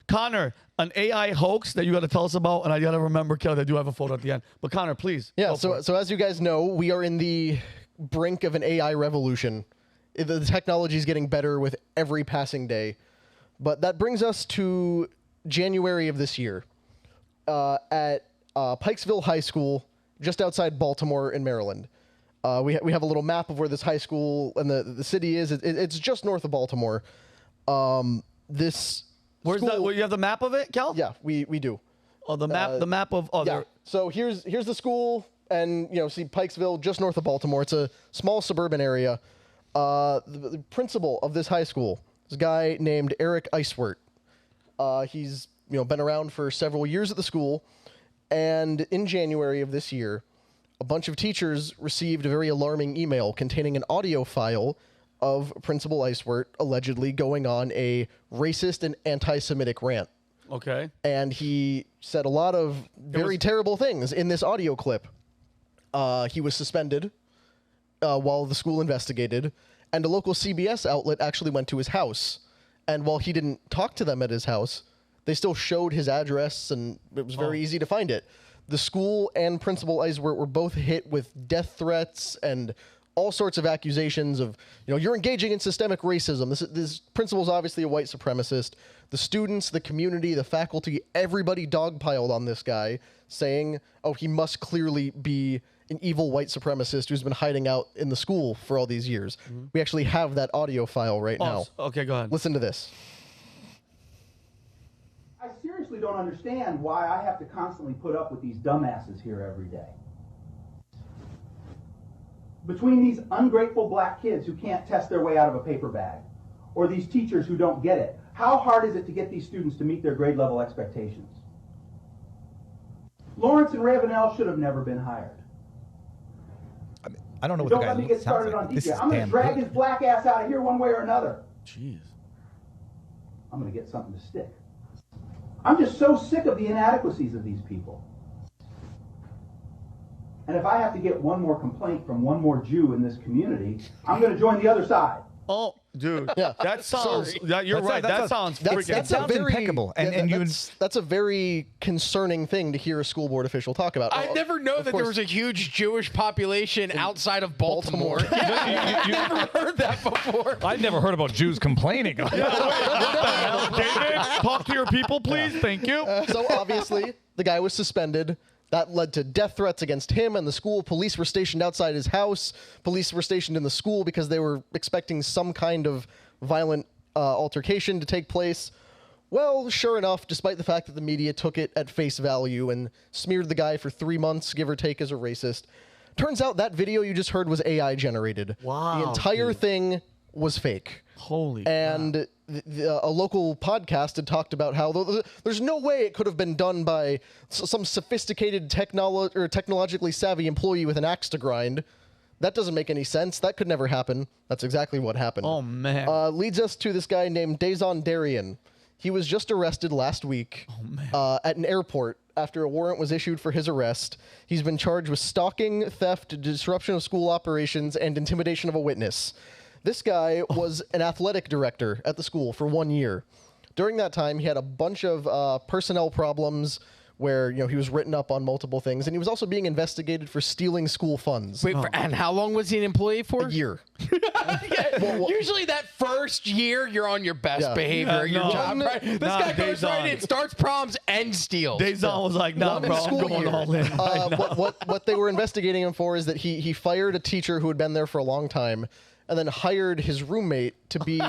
Connor, an AI hoax that you got to tell us about, and I got to remember, Kelly, I do have a photo at the end. But Connor, please. Yeah, so as you guys know, we are in the brink of an AI revolution. The technology is getting better with every passing day. But that brings us to January of this year at Pikesville High School, just outside Baltimore in Maryland. We have a little map of where this high school and the city is. It's just north of Baltimore. Where's that? You have the map of it, Cal? Yeah, we do. Oh, the map of. Oh, yeah. So here's the school, and see Pikesville, just north of Baltimore. It's a small suburban area. The principal of this high school, this guy named Eric Eiswert. He's been around for several years at the school, and in January of this year, a bunch of teachers received a very alarming email containing an audio file of Principal Eiswert allegedly going on a racist and anti-Semitic rant. Okay. And he said a lot of very terrible things in this audio clip. He was suspended while the school investigated, and a local CBS outlet actually went to his house. And while he didn't talk to them at his house, they still showed his address, and it was very easy to find it. The school and Principal Eiswert were both hit with death threats and all sorts of accusations of, you're engaging in systemic racism. This principal's obviously a white supremacist. The students, the community, the faculty, everybody dogpiled on this guy, saying, oh, he must clearly be an evil white supremacist who's been hiding out in the school for all these years. Mm-hmm. We actually have that audio file right now. Okay, go ahead. Listen to this. I seriously don't understand why I have to constantly put up with these dumbasses here every day. Between these ungrateful black kids who can't test their way out of a paper bag, or these teachers who don't get it, how hard is it to get these students to meet their grade level expectations? Lawrence and Ravenel should have never been hired. I don't know what Don't the guy let me get started like. on DJ. I'm going to drag his black ass out of here one way or another. Jeez. I'm going to get something to stick. I'm just so sick of the inadequacies of these people. And if I have to get one more complaint from one more Jew in this community, I'm going to join the other side. Oh, dude. Yeah. That sounds... you're right. That sounds freaking... That sounds impeccable. That's a very concerning thing to hear a school board official talk about. I never know that there was a huge Jewish population outside of Baltimore. Yeah, you never heard that before. I've never heard about Jews complaining. What the hell? David, talk to your people, please. Thank you. So obviously, the guy was suspended. That led to death threats against him and the school. Police were stationed outside his house. Police were stationed in the school because they were expecting some kind of violent altercation to take place. Well, sure enough, despite the fact that the media took it at face value and smeared the guy for 3 months, give or take, as a racist, turns out that video you just heard was AI generated. Wow. The entire thing was fake. Holy And a local podcast had talked about how there's no way it could have been done by some sophisticated technologically savvy employee with an axe to grind. That doesn't make any sense. That could never happen. That's exactly what happened. Oh, man. Leads us to this guy named Dazon Darian. He was just arrested last week at an airport after a warrant was issued for his arrest. He's been charged with stalking, theft, disruption of school operations, and intimidation of a witness. This guy was an athletic director at the school for 1 year. During that time, he had a bunch of personnel problems where he was written up on multiple things, and he was also being investigated for stealing school funds. Wait, and how long was he an employee for? A year. Usually that first year, you're on your best behavior at your job, right? This guy goes right in, starts proms, and steals. Dazon was like, nah, bro, I'm going all in. What they were investigating him for is that he fired a teacher who had been there for a long time, and then hired his roommate to be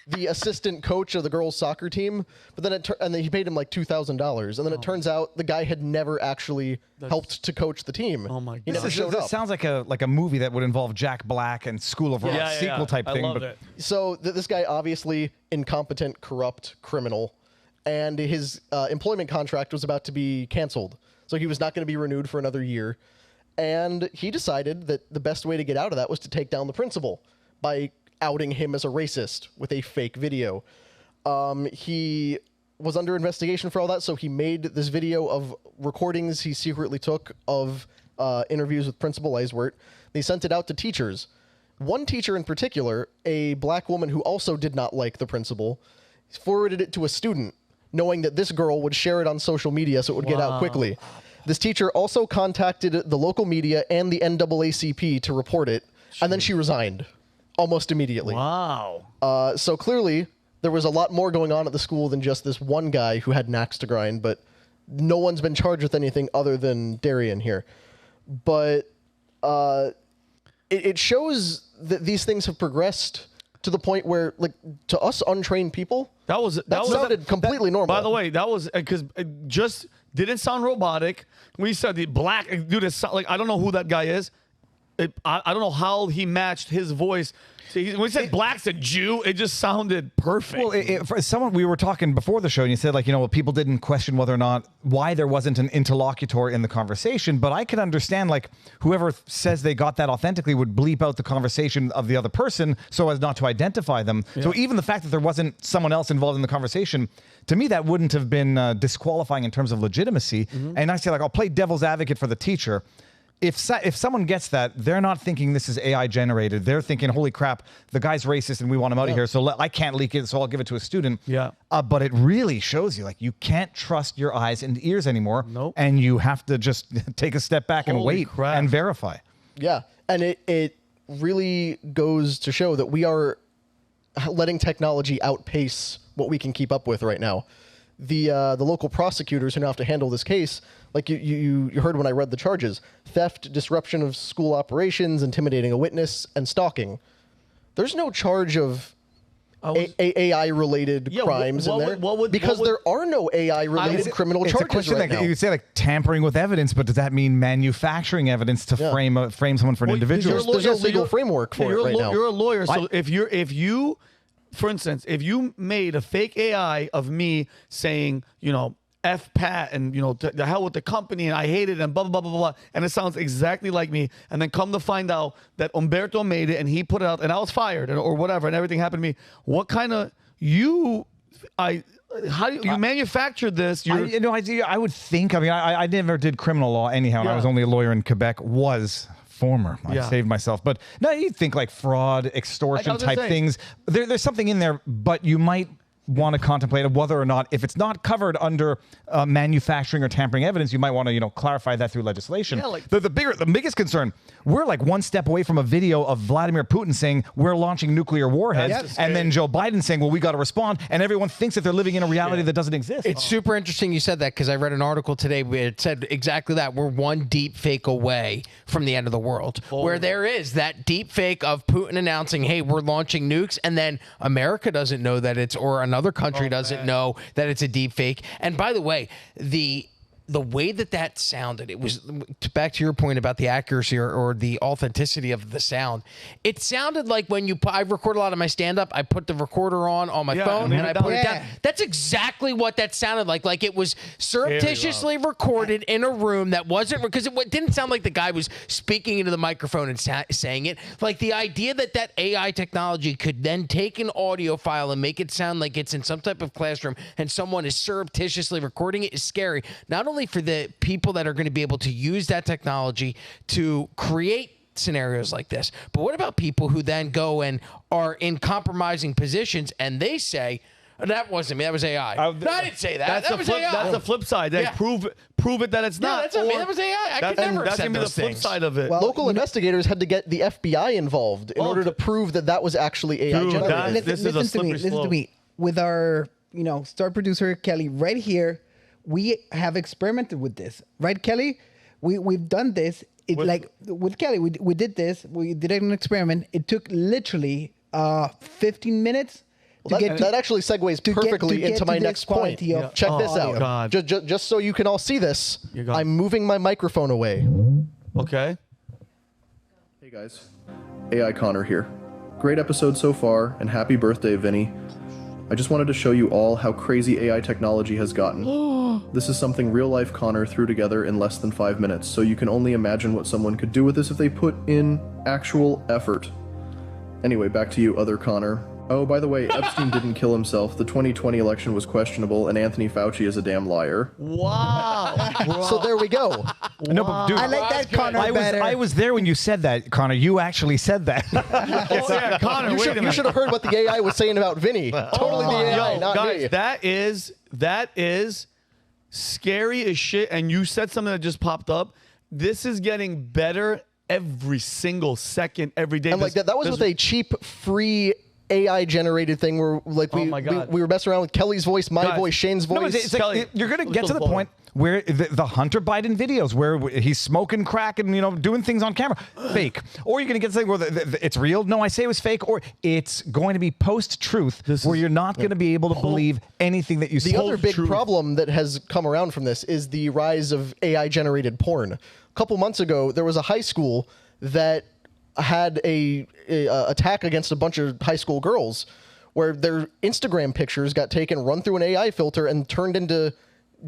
the assistant coach of the girls' soccer team. But then he paid him like $2,000, and then it turns out the guy had never actually helped to coach the team. Oh my god! He never showed up. This sounds like a movie that would involve Jack Black and School of Rock sequel type thing. I love it. So this guy, obviously incompetent, corrupt criminal, and his employment contract was about to be canceled. So he was not going to be renewed for another year. And he decided that the best way to get out of that was to take down the principal by outing him as a racist with a fake video. He was under investigation for all that, so he made this video of recordings he secretly took of interviews with Principal Eiswert. He sent it out to teachers. One teacher in particular, a black woman who also did not like the principal, forwarded it to a student knowing that this girl would share it on social media so it would get out quickly. This teacher also contacted the local media and the NAACP to report it, and then she resigned almost immediately. Wow. So clearly, there was a lot more going on at the school than just this one guy who had an axe to grind, but no one's been charged with anything other than Darian here. But it shows that these things have progressed to the point where, like, to us untrained people, that sounded completely normal. By the way, that was because it just didn't sound robotic. We said the black dude is like, I don't know who that guy is. I don't know how he matched his voice. See, when he said black's a Jew, it just sounded perfect. Well, for someone, we were talking before the show, and you said, like, you know, well, people didn't question whether or not why there wasn't an interlocutor in the conversation. But I could understand, like, whoever says they got that authentically would bleep out the conversation of the other person so as not to identify them. Yeah. So even the fact that there wasn't someone else involved in the conversation, to me, that wouldn't have been disqualifying in terms of legitimacy. And I say, like, I'll play devil's advocate for the teacher. If someone gets that, they're not thinking this is AI generated. They're thinking, holy crap, the guy's racist and we want him out of here, so I can't leak it, so I'll give it to a student. Yeah. But it really shows you, like, you can't trust your eyes and ears anymore. Nope. And you have to just take a step back and wait and verify. Yeah. And it really goes to show that we are letting technology outpace what we can keep up with right now. The local prosecutors who now have to handle this case, like you heard when I read the charges: theft, disruption of school operations, intimidating a witness, and stalking. There's no charge of AI-related crimes in there because there are no AI-related criminal charges right now. You could say, like, tampering with evidence, but does that mean manufacturing evidence to frame someone for an individual? There's no legal framework for it right now. You're a lawyer, so if you, for instance, if you made a fake AI of me saying, you know, F Pat and, you know, the hell with the company and I hate it and blah, blah, blah, blah, blah, and it sounds exactly like me, and then come to find out that Umberto made it and he put it out and I was fired or whatever and everything happened to me, what kind of how do you manufacture this? I would think, I mean, I never did criminal law anyhow, and I was only a lawyer in Quebec, I saved myself. But no, you'd think like fraud, extortion type things. There's something in there, but you might want to contemplate whether or not, if it's not covered under manufacturing or tampering evidence, you might want to, you know, clarify that through legislation. Yeah, like the biggest concern, we're like one step away from a video of Vladimir Putin saying we're launching nuclear warheads, and then Joe Biden saying, well, we got to respond, and everyone thinks that they're living in a reality that doesn't exist. It's super interesting you said that, because I read an article today where it said exactly that. We're one deep fake away from the end of the world, where there is that deep fake of Putin announcing, hey, we're launching nukes, and then America doesn't know that it's, or another country doesn't know that it's a deep fake. And by the way, the way that sounded, it was, back to your point about the accuracy or the authenticity of the sound. It sounded like when I record a lot of my stand-up, I put the recorder on my phone and I put it down. That's exactly what that sounded like. Like it was surreptitiously recorded in a room that wasn't, because it didn't sound like the guy was speaking into the microphone and saying it. Like the idea that AI technology could then take an audio file and make it sound like it's in some type of classroom and someone is surreptitiously recording it is scary. Not only for the people that are going to be able to use that technology to create scenarios like this, but what about people who then go and are in compromising positions and they say, that wasn't me, that was AI. No, I didn't say that. That was AI. That's the flip side. They prove it that it's not. That's not me. That was AI. I could never accept those things. That's the flip side of it. Well, local investigators had to get the FBI involved in order to prove that was actually AI generated. Listen to me. With our, star producer Kelly right here, we have experimented with this, right, Kelly? We've done this. With Kelly, we did this. We did an experiment. It took literally 15 minutes. That actually segues perfectly into my next point. Check this out. God. Just so you can all see this, I'm moving my microphone away. Okay. Hey guys, AI Connor here. Great episode so far, and happy birthday, Vinny. I just wanted to show you all how crazy AI technology has gotten. This is something real-life Connor threw together in less than 5 minutes, so you can only imagine what someone could do with this if they put in actual effort. Anyway, back to you, other Connor. Oh, by the way, Epstein didn't kill himself. The 2020 election was questionable, and Anthony Fauci is a damn liar. Wow. So there we go. No, but dude, I like that, Connor, better. I was there when you said that, Connor. You actually said that. Oh, yeah, Connor, wait a minute. You should have heard what the AI was saying about Vinny. Totally the AI, Yo, not guys, me. that is scary as shit. And you said something that just popped up. This is getting better every single second, every day. And like that was with a cheap, free AI generated thing where like Oh my God. we were messing around with Kelly's voice, my Guys, voice, Shane's voice. No, it's Kelly, like, you're going to let's get go to the forward. point where the Hunter Biden videos where he's smoking crack and, you know, doing things on camera, fake. Or you're going to get something where it's real. No, I say it was fake. Or it's going to be post-truth where you're not going to be able to believe anything that you see. The other big problem that has come around from this is the rise of AI generated porn. A couple months ago, there was a high school that had a attack against a bunch of high school girls where their Instagram pictures got taken, run through an AI filter, and turned into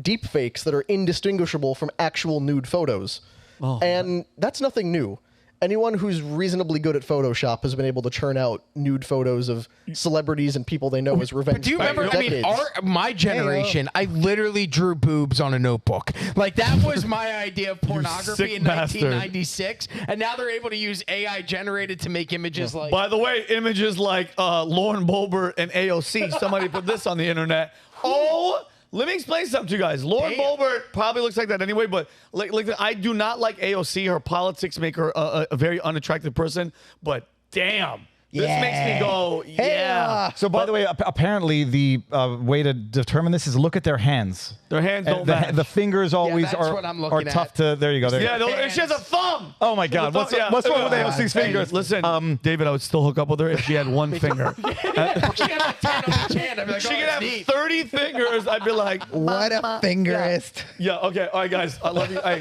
deep fakes that are indistinguishable from actual nude photos. And that's nothing new. Anyone who's reasonably good at Photoshop has been able to churn out nude photos of celebrities and people they know as revenge. But do you remember? for I mean, decades. my generation, I literally drew boobs on a notebook. Like that was my idea of pornography sick in bastard. 1996, and now they're able to use AI generated to make images like. By the way, images like Lauren Boebert and AOC. Somebody put this on the internet. Oh, let me explain something to you guys. Lauren Boebert probably looks like that anyway, but like I do not like AOC. Her politics make her a very unattractive person. But damn, this makes me go, yeah. So, by the way, apparently the way to determine this is look at their hands. Their hands And don't match. the fingers always that's are, what I'm are looking tough at. to. There you go. There you Yeah, go. no, and she has a thumb. Oh my God! What's wrong with AOC's fingers? Listen, David, I would still hook up with her if she had one finger. she had like 10 on each hand. I'd be like, She oh, could that's have neat. 30 fingers. I'd be like, What a fingerist. yeah, okay, all right, guys, I love you. Hey,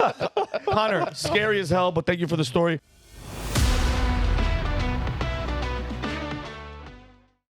Connor, scary as hell, but thank you for the story.